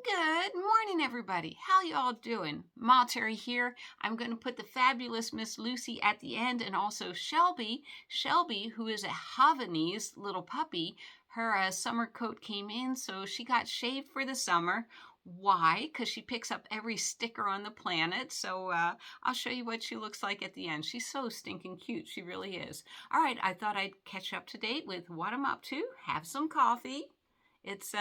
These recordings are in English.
Good morning, everybody. How you all doing? Ma Terry here. I'm going to put the fabulous Miss Lucy at the end, and also Shelby. Shelby, who is a Havanese little puppy. Her summer coat came in, so she got shaved for the summer. Why? Because she picks up every sticker on the planet. So I'll show you what she looks like at the end. She's so stinking cute. She really is. All right, I thought I'd catch up to date with what I'm up to. Have some coffee. It's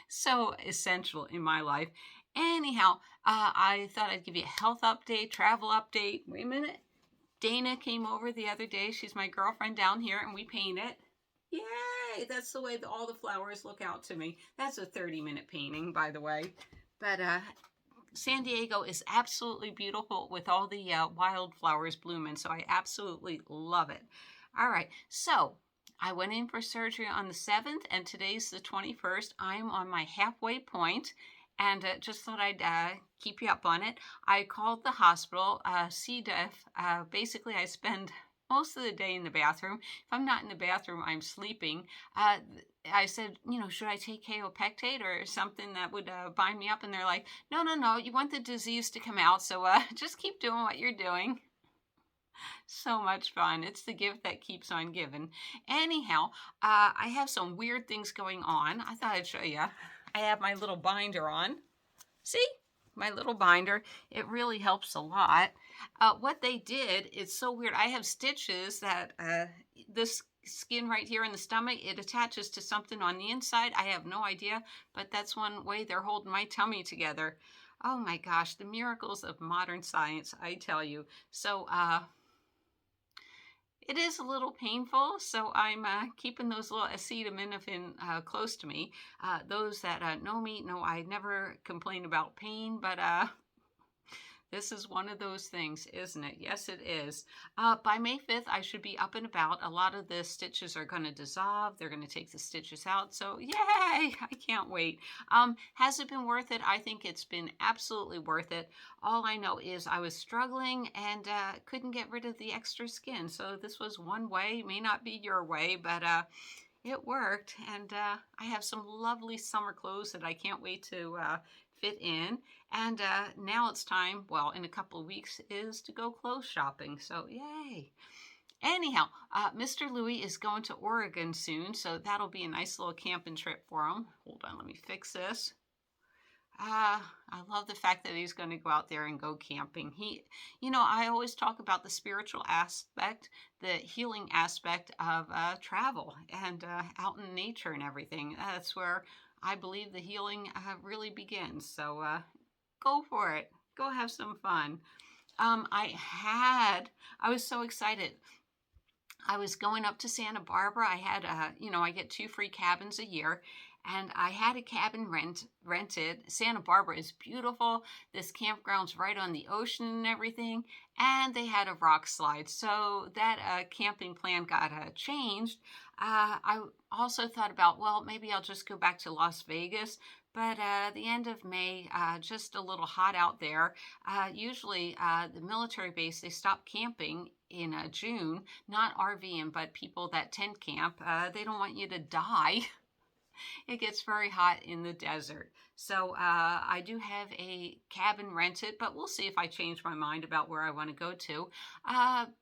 so essential in my life. Anyhow, I thought I'd give you a health update, travel update. Wait a minute. Dana came over the other day. She's my girlfriend down here, and we painted. Yay! That's the way all the flowers look out to me. That's a 30-minute painting, by the way. But San Diego is absolutely beautiful with all the wildflowers blooming, so I absolutely love it. All right, so I went in for surgery on the 7th, and today's the 21st. I'm on my halfway point, and just thought I'd keep you up on it. I called the hospital, C. diff. Basically, I spend most of the day in the bathroom. If I'm not in the bathroom, I'm sleeping. I said, should I take kaopectate or something that would bind me up? And they're like, no, you want the disease to come out, so just keep doing what you're doing. So much fun. It's the gift that keeps on giving. Anyhow, I have some weird things going on. I thought I'd show you. I have my little binder on. See? My little binder. It really helps a lot. What they did, it's so weird. I have stitches that this skin right here in the stomach, it attaches to something on the inside. I have no idea, but that's one way they're holding my tummy together. Oh my gosh, the miracles of modern science, I tell you. So, it is a little painful, so I'm keeping those little acetaminophen close to me. Those that know me know I never complain about pain, but this is one of those things, isn't it? Yes, it is. By May 5th, I should be up and about. A lot of the stitches are going to dissolve. They're going to take the stitches out. So yay, I can't wait. Has it been worth it? I think it's been absolutely worth it. All I know is I was struggling and couldn't get rid of the extra skin. So this was one way, may not be your way, but it worked, and I have some lovely summer clothes that I can't wait to fit in. And now it's time, well, in a couple of weeks, is to go clothes shopping. So yay. Anyhow, Mr. Louie is going to Oregon soon, so that'll be a nice little camping trip for him. Hold on, let me fix this. I love the fact that he's going to go out there and go camping. I always talk about the spiritual aspect, the healing aspect of travel and out in nature and everything. That's where I believe the healing really begins. So go for it. Go have some fun. I was so excited. I was going up to Santa Barbara. I had, I get 2 free cabins a year, and I had a cabin rented. Santa Barbara is beautiful. This campground's right on the ocean and everything, and they had a rock slide. So that camping plan got changed. I also thought about, well, maybe I'll just go back to Las Vegas. But the end of May, just a little hot out there. Usually the military base, they stop camping in June, not RVing, but people that tent camp. They don't want you to die. It gets very hot in the desert. So I do have a cabin rented, but we'll see if I change my mind about where I want to go to.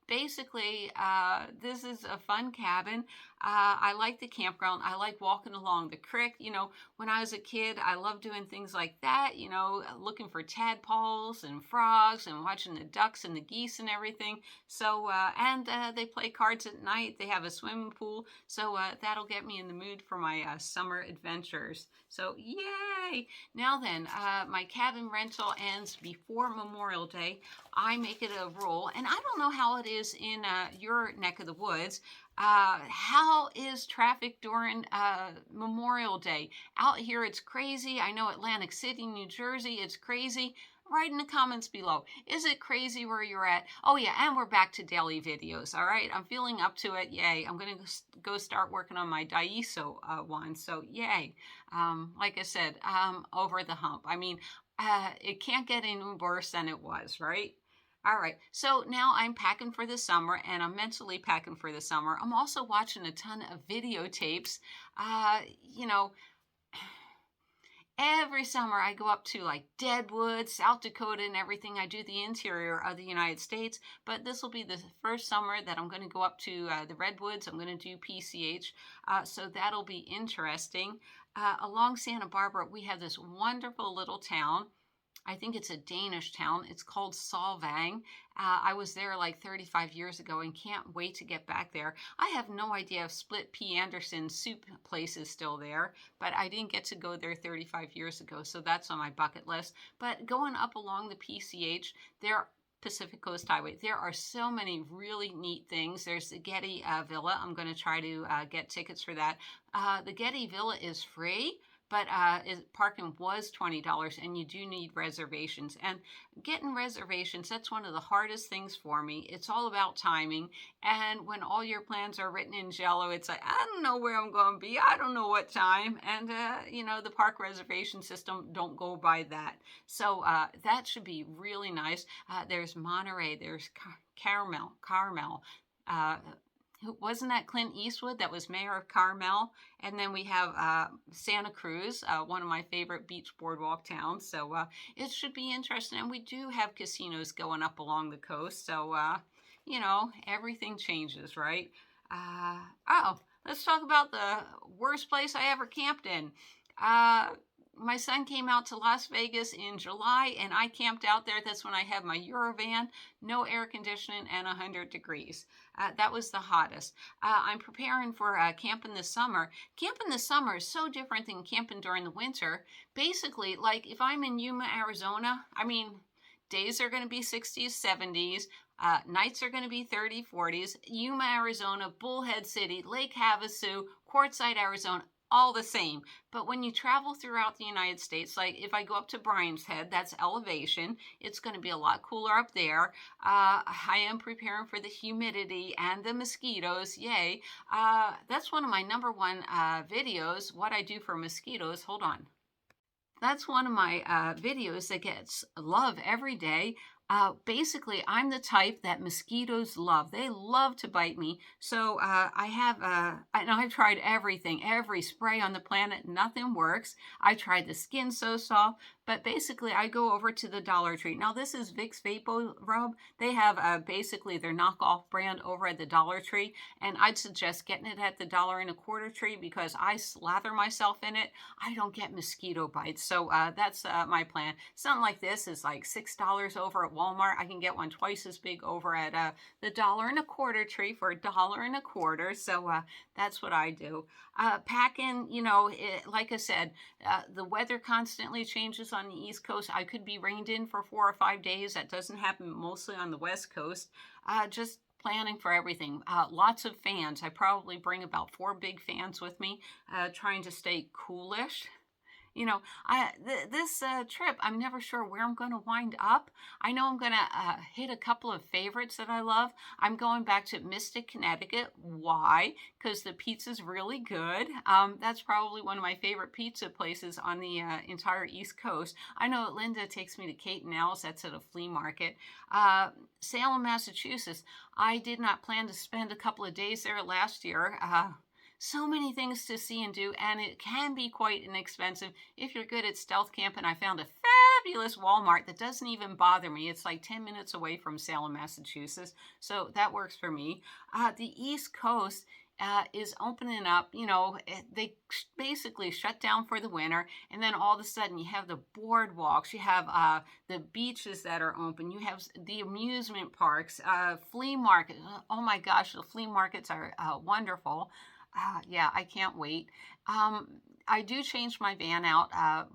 Basically, this is a fun cabin. I like the campground. I like walking along the creek. When I was a kid, I loved doing things like that, looking for tadpoles and frogs and watching the ducks and the geese and everything. So, and they play cards at night. They have a swimming pool. So that'll get me in the mood for my summer adventures. So yay! Now then, my cabin rental ends before Memorial Day. I make it a rule, and I don't know how it is in your neck of the woods. How is traffic during Memorial Day? Out here, it's crazy. I know Atlantic City, New Jersey, it's crazy. Write in the comments below. Is it crazy where you're at? Oh yeah, and we're back to daily videos, all right? I'm feeling up to it, yay. I'm gonna go start working on my Daiso one, so yay. Like I said, over the hump. I mean, it can't get any worse than it was, right? All right, so now I'm packing for the summer, and I'm mentally packing for the summer. I'm also watching a ton of videotapes. every summer I go up to like Deadwood, South Dakota, and everything. I do the interior of the United States, but this will be the first summer that I'm going to go up to the Redwoods. I'm going to do PCH, so that'll be interesting. Along Santa Barbara, we have this wonderful little town. I think it's a Danish town. It's called Solvang. I was there like 35 years ago and can't wait to get back there. I have no idea if Split P. Anderson soup place is still there, but I didn't get to go there 35 years ago, so that's on my bucket list. But going up along the PCH, there Pacific Coast Highway. There are so many really neat things. There's the Getty Villa. I'm going to try to get tickets for that. The Getty Villa is free, but parking was $20, and you do need reservations. And getting reservations, that's one of the hardest things for me. It's all about timing. And when all your plans are written in jello, it's like, I don't know where I'm going to be. I don't know what time. And, the park reservation system don't go by that. So that should be really nice. There's Monterey. There's Carmel. Wasn't that Clint Eastwood that was mayor of Carmel? And then we have Santa Cruz, one of my favorite beach boardwalk towns. So it should be interesting. And we do have casinos going up along the coast. So, everything changes, right? Let's talk about the worst place I ever camped in. My son came out to Las Vegas in July, and I camped out there. That's when I had my Eurovan, no air conditioning, and 100 degrees. That was the hottest. I'm preparing for camping this summer. Camping this summer is so different than camping during the winter. Basically, like if I'm in Yuma, Arizona, days are going to be 60s, 70s. Nights are going to be 30, 40s. Yuma, Arizona, Bullhead City, Lake Havasu, Quartzsite, Arizona, all the same. But when you travel throughout the United States, like if I go up to Bryan's Head, that's elevation. It's going to be a lot cooler up there. I am preparing for the humidity and the mosquitoes. Yay. That's one of my number one videos, what I do for mosquitoes. Hold on. That's one of my videos that gets love every day. Basically, I'm the type that mosquitoes love. They love to bite me. So I've tried everything, every spray on the planet, nothing works. I tried the Skin So Soft, but basically I go over to the Dollar Tree. Now this is Vicks Vapo Rub. They have basically their knockoff brand over at the Dollar Tree, and I'd suggest getting it at the $1.25 tree because I slather myself in it. I don't get mosquito bites, so that's my plan. Something like this is like $6 over at Walmart. I can get one twice as big over at the $1.25 tree for $1.25. So that's what I do. Packing, like I said, the weather constantly changes on the East Coast. I could be rained in for 4 or 5 days. That doesn't happen mostly on the West Coast. Just planning for everything. Lots of fans. I probably bring about 4 big fans with me, trying to stay coolish. This trip, I'm never sure where I'm going to wind up. I know I'm going to hit a couple of favorites that I love. I'm going back to Mystic, Connecticut. Why? Because the pizza's really good. That's probably one of my favorite pizza places on the entire East Coast. I know Linda takes me to Kate and Al's. That's at a flea market. Salem, Massachusetts. I did not plan to spend a couple of days there last year. So many things to see and do, and it can be quite inexpensive if you're good at stealth camping. I found a fabulous Walmart that doesn't even bother me. It's like 10 minutes away from Salem, Massachusetts, so that works for me. The East Coast is opening up. They basically shut down for the winter, and then all of a sudden you have the boardwalks, you have the beaches that are open, you have the amusement parks, flea markets. Oh my gosh, the flea markets are wonderful. Yeah, I can't wait. I do change my van out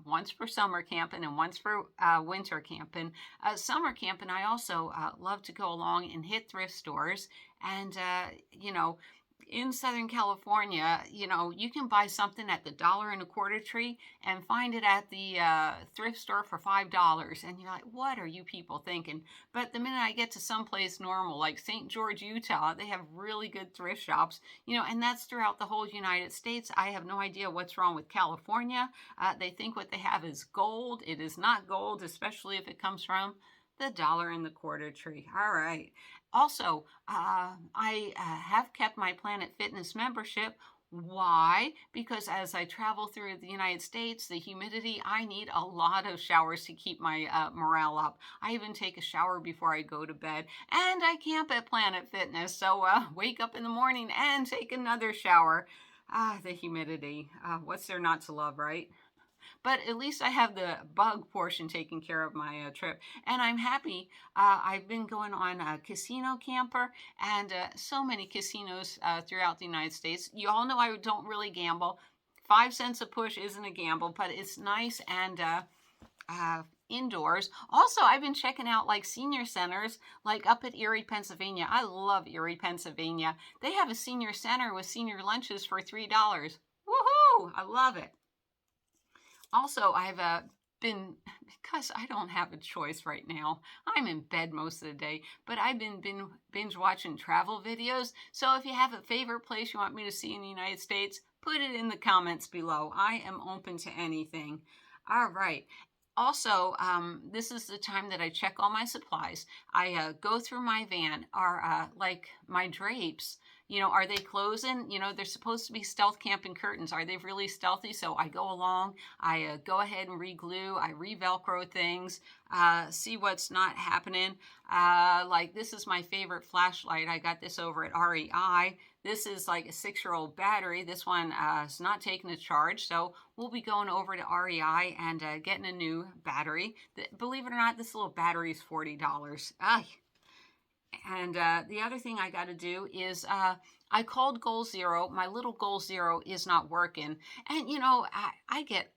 once for summer camping and once for winter camping. Summer camping, I also love to go along and hit thrift stores. And, in Southern California, you can buy something at the $1.25 tree and find it at the thrift store for $5. And you're like, what are you people thinking? But the minute I get to someplace normal, like St. George, Utah, they have really good thrift shops, and that's throughout the whole United States. I have no idea what's wrong with California. They think what they have is gold. It is not gold, especially if it comes from the $1.25 tree. All right. Also, I have kept my Planet Fitness membership. Why? Because as I travel through the United States, the humidity, I need a lot of showers to keep my morale up. I even take a shower before I go to bed, and I camp at Planet Fitness. So wake up in the morning and take another shower. Ah, the humidity. What's there not to love, right? But at least I have the bug portion taken care of my trip, and I'm happy. I've been going on a casino camper, and so many casinos throughout the United States. You all know I don't really gamble. 5 cents a push isn't a gamble, but it's nice and indoors. Also, I've been checking out like senior centers, like up at Erie, Pennsylvania. I love Erie, Pennsylvania. They have a senior center with senior lunches for $3. Woohoo! I love it. Also, I've been, because I don't have a choice right now, I'm in bed most of the day, but I've been binge watching travel videos. So if you have a favorite place you want me to see in the United States, put it in the comments below. I am open to anything. All right. Also, this is the time that I check all my supplies. I go through my van. Are like my drapes, are they closing? They're supposed to be stealth camping curtains. Are they really stealthy? So I go along, I go ahead and re-glue, I re-Velcro things, see what's not happening. Like this is my favorite flashlight. I got this over at REI. This is like a 6-year-old battery. This one is not taking a charge. So we'll be going over to REI and getting a new battery. Believe it or not, this little battery is $40. And the other thing I got to do is I called Goal Zero. My little Goal Zero is not working. And, I get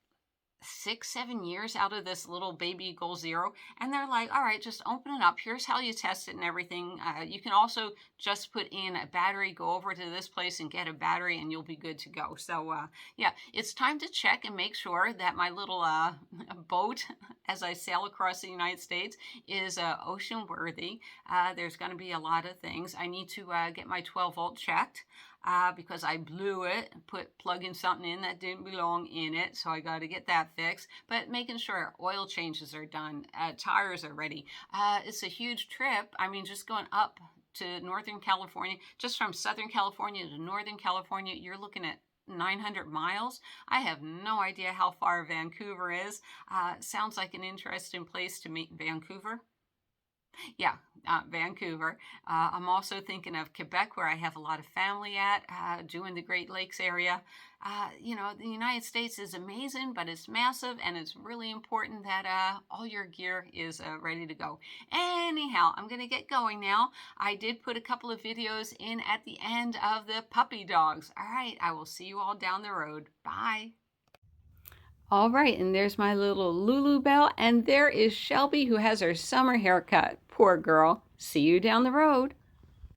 6, 7 years out of this little baby Goal Zero, and they're like, all right, just open it up, here's how you test it and everything. You can also just put in a battery, go over to this place and get a battery, and you'll be good to go. So yeah, it's time to check and make sure that my little boat as I sail across the United States is ocean worthy. There's going to be a lot of things. I need to get my 12-volt checked because I blew it, plugging something in that didn't belong in it. So I got to get that fixed. But making sure oil changes are done, tires are ready. It's a huge trip. I mean, just going up to Northern California, just from Southern California to Northern California, you're looking at 900 miles. I have no idea how far Vancouver is. Sounds like an interesting place to meet. Vancouver? Yeah, Vancouver. I'm also thinking of Quebec, where I have a lot of family at, doing the Great Lakes area. The United States is amazing, but it's massive, and it's really important that all your gear is ready to go. Anyhow, I'm going to get going now. I did put a couple of videos in at the end of the puppy dogs. All right, I will see you all down the road. Bye. All right, and there's my little Lulu Bell, and there is Shelby who has her summer haircut. Poor girl. See you down the road.